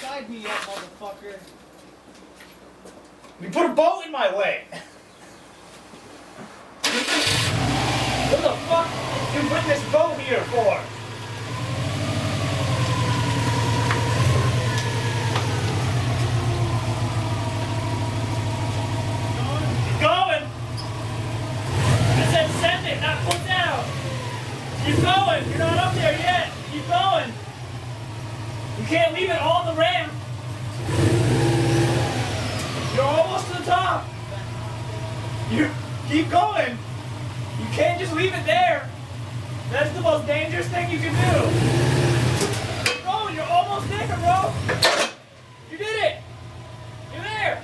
Guide me up, motherfucker. You put a boat in my way. What the fuck did you bring this boat here for? Keep going. I said send it, not put down. Keep going. You're not up there yet. Keep going. You can't leave it on the ramp. You're almost to the top. You keep going. You can't just leave it there. That's the most dangerous thing you can do. Keep going. You're almost there, bro. You did it. You're there.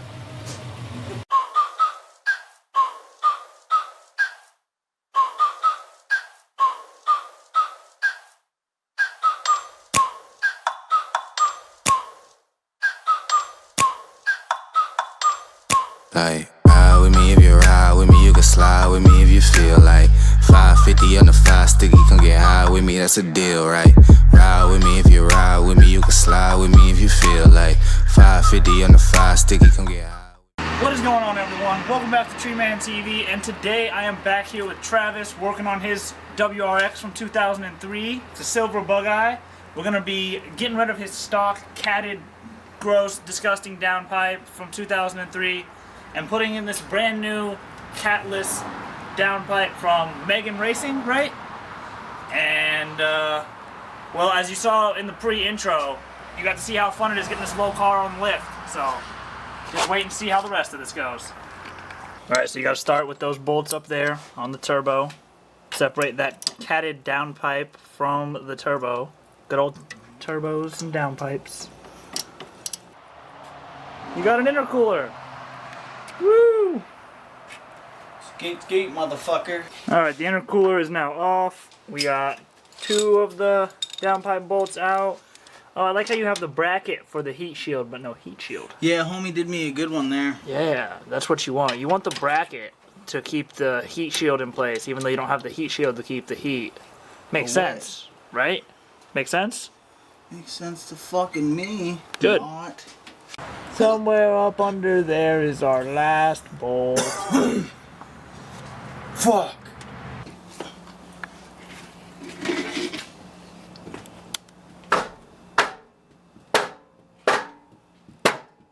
Like, ride with me if you ride with me, you can slide with me if you feel like 550 on the 5 sticky, come get high with me, that's a deal, right? Ride with me if you ride with me, you can slide with me if you feel like 550 on the 5 sticky, come get high. What is going on, everyone? Welcome back to Tree Man TV, and today I am back here with Travis working on his WRX from 2003. It's a silver bug eye. We're gonna be getting rid of his stock catted, gross, disgusting downpipe from 2003 and putting in this brand new Catless downpipe from Megan Racing, right? And well, as you saw in the pre-intro, you got to see how fun it is getting this low car on the lift. So just wait and see how the rest of this goes. Alright, so you got to start with those bolts up there on the turbo. Separate that catted downpipe from the turbo. Good old turbos and downpipes. You got an intercooler. Woo! Skate, skate, motherfucker. Alright, the intercooler is now off. We got 2 of the downpipe bolts out. Oh, I like how you have the bracket for the heat shield, but no heat shield. Yeah, homie did me a good one there. Yeah, that's what you want. You want the bracket to keep the heat shield in place, even though you don't have the heat shield to keep the heat. Makes sense, right? Makes sense? Makes sense to fucking me. Good. Not. Somewhere up under there is our last bolt. Fuck.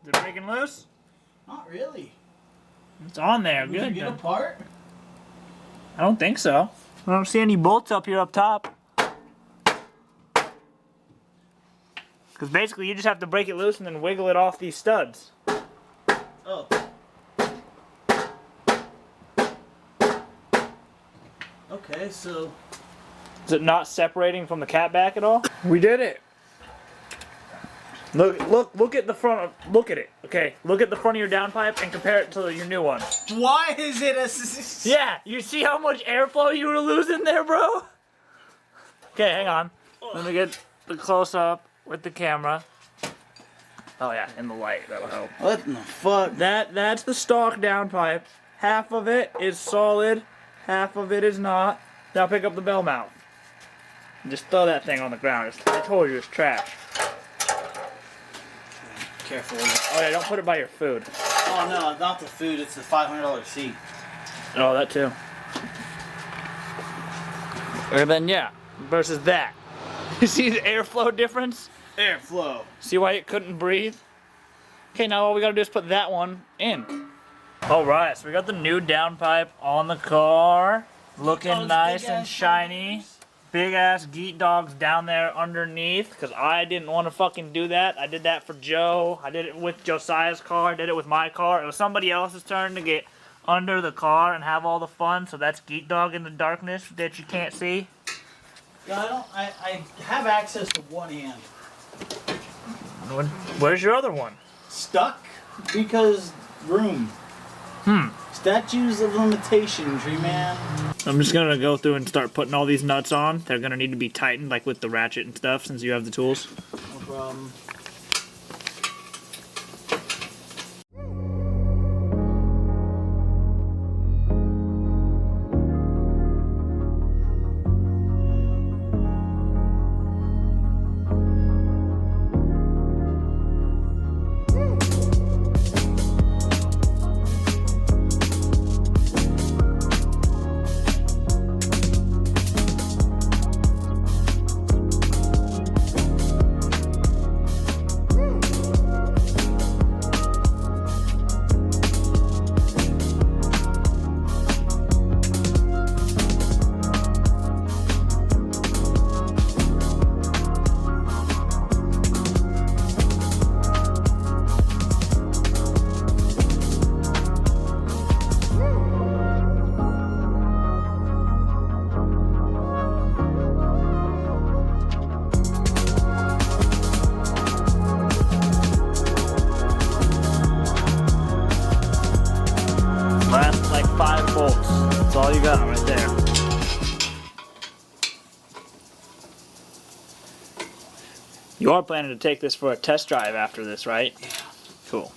Is it breaking loose? Not really. It's on there. Did you Good. get apart? I don't think so. I don't see any bolts up here up top. Because basically you just have to break it loose and then wiggle it off these studs. Oh. Okay, so... Is it not separating from the cat back at all? We did it. Look at the front. Look at it. Okay, look at the front of your downpipe and compare it to your new one. Why is it a... Yeah, you see how much airflow you were losing there, bro? Okay, hang on. Let me get the close up with the camera. Oh yeah, in the light, that'll help. What in the fuck? That's the stock downpipe. Half of it is solid, half of it is not. Now pick up the bell mount. Just throw that thing on the ground. I told you it's trash. Careful. Oh yeah, don't put it by your food. Oh no, not the food, it's the $500 seat. Oh, that too. And then yeah, versus that. You see the airflow difference? Airflow. See why it couldn't breathe? Okay, now all we gotta do is put that one in. Alright, so we got the new downpipe on the car. Looking nice and shiny. Big ass geet dogs down there underneath. Because I didn't want to fucking do that. I did that for Joe. I did it with Josiah's car. I did it with my car. It was somebody else's turn to get under the car and have all the fun. So that's geet dog in the darkness that you can't see. Yeah, I have access to one hand. Where's your other one? Stuck because room. Statues of limitation, Tree Man. I'm just gonna go through and start putting all these nuts on. They're gonna need to be tightened, like with the ratchet and stuff, since you have the tools. No problem. you got right there. You are planning to take this for a test drive after this, right? Yeah. Cool.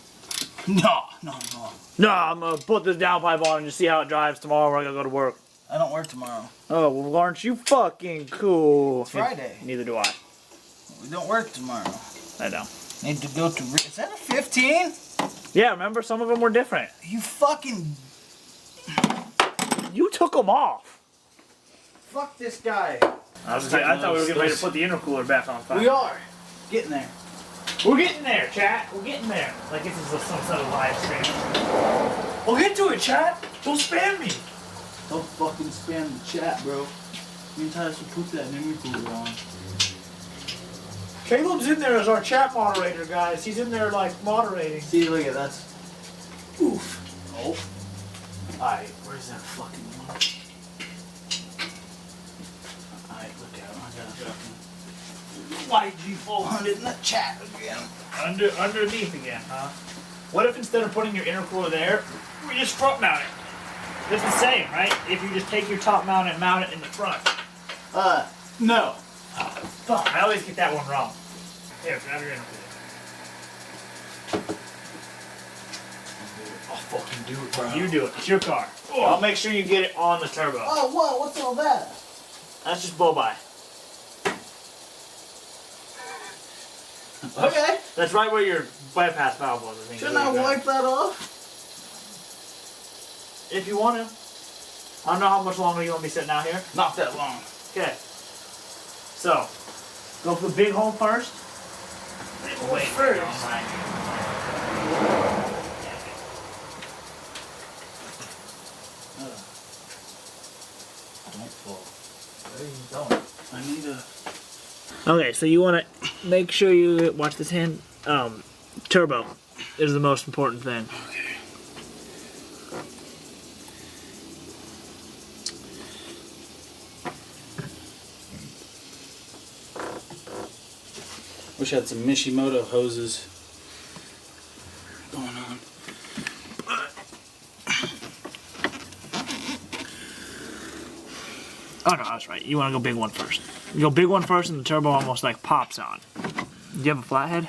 No. No, I'm gonna put this downpipe on and just see how it drives tomorrow when I gotta go to work. I don't work tomorrow. Oh, well, aren't you fucking cool? It's Friday. Neither do I. We don't work tomorrow. I know. Need to go to... Is that a 15? Yeah, remember? Some of them were different. You fucking... You took them off. Fuck this guy. I thought we were getting ready to put the intercooler back on fire. We are. Getting there. We're getting there, chat. We're getting there. Like this is some sort of live stream. We'll get to it, chat. Don't spam me. Don't fucking spam the chat, bro. Me and Tyler should put that intercooler on. Caleb's in there as our chat moderator, guys. He's in there, like, moderating. See, look at that. Oof. Oh. Alright, where's that fucking one? Alright, look out. I got a fucking YG400 in the chat again. Underneath again, huh? What if instead of putting your intercooler there, we just front mount it? It's the same, right? If you just take your top mount and mount it in the front. No. Fuck, I always get that one wrong. Here, grab your intercooler. I'll fucking do it, bro. You do it. It's your car. I'll make sure you get it on the turbo. Oh, whoa, what's all that? That's just blow-by. Okay. That's right where your bypass valve was, I think. Shouldn't I wipe that off? If you want to. I don't know how much longer you want me sitting out here. Not that long. Okay. So, go for the big hole first. Wait first. Don't fall. There you don't. I need a... Okay, so you want to make sure you watch this hand. Turbo is the most important thing. Okay. Wish I had some Mishimoto hoses going on. Oh no, that's right. You want to go big one first. You go big one first and the turbo almost like pops on. Do you have a flathead?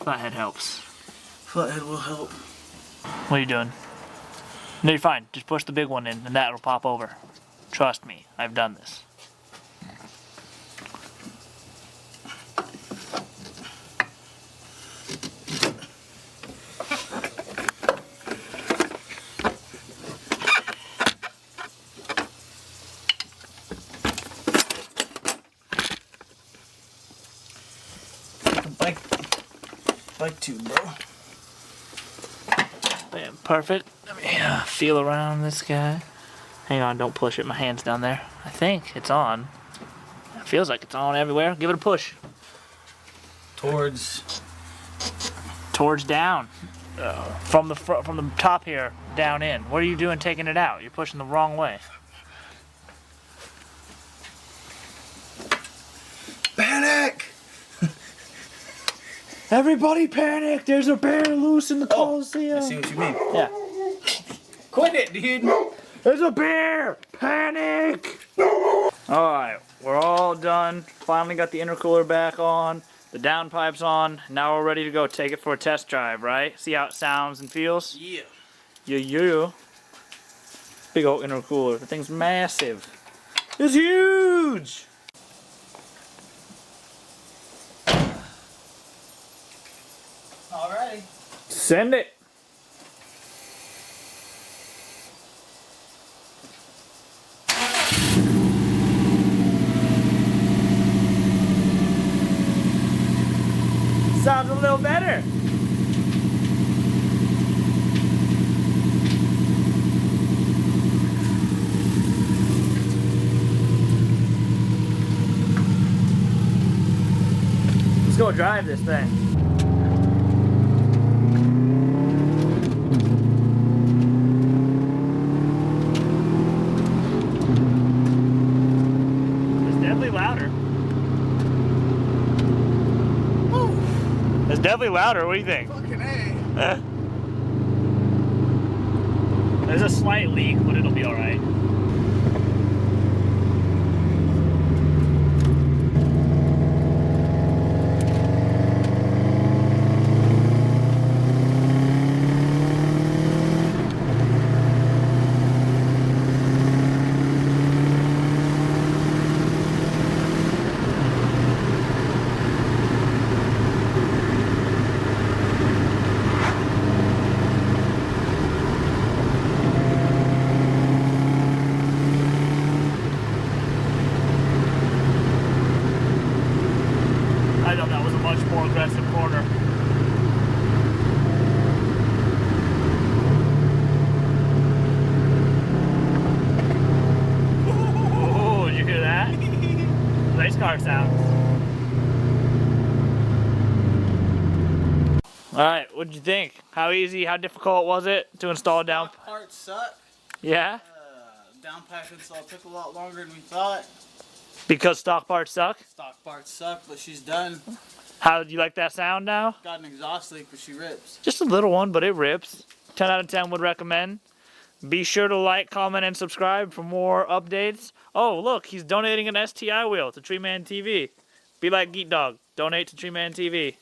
Flathead helps. Flathead will help. What are you doing? No, you're fine. Just push the big one in and that'll pop over. Trust me, I've done this. Like two, bro. Bam, perfect. Let me feel around this guy. Hang on, don't push it. My hand's down there. I think it's on. It feels like it's on everywhere. Give it a push. Towards down. From the top here, down in. What are you doing taking it out? You're pushing the wrong way. panic. Everybody panic! There's a bear loose in the Coliseum. I see what you mean. Yeah. Quit it, dude. There's a bear! Panic! Alright, we're all done. Finally got the intercooler back on. The downpipe's on. Now we're ready to go take it for a test drive, right? See how it sounds and feels? Yeah. Yeah. Big old intercooler. The thing's massive. It's huge! Alrighty. Send it! Sounds a little better. Let's go drive this thing. It's definitely louder. It's definitely louder. What do you think? Fucking A. There's a slight leak, but it'll be alright. I thought that was a much more aggressive corner. Oh, did you hear that? Race car sounds. Alright, what did you think? How easy, how difficult was it to install down? Parts suck. Yeah? Downpipe install took a lot longer than we thought. Because stock parts suck? Stock parts suck, but she's done. How do you like that sound now? Got an exhaust leak, but she rips. Just a little one, but it rips. 10 out of 10 would recommend. Be sure to like, comment, and subscribe for more updates. Oh, look, he's donating an STI wheel to Tree Man TV. Be like Geek Dog. Donate to Tree Man TV.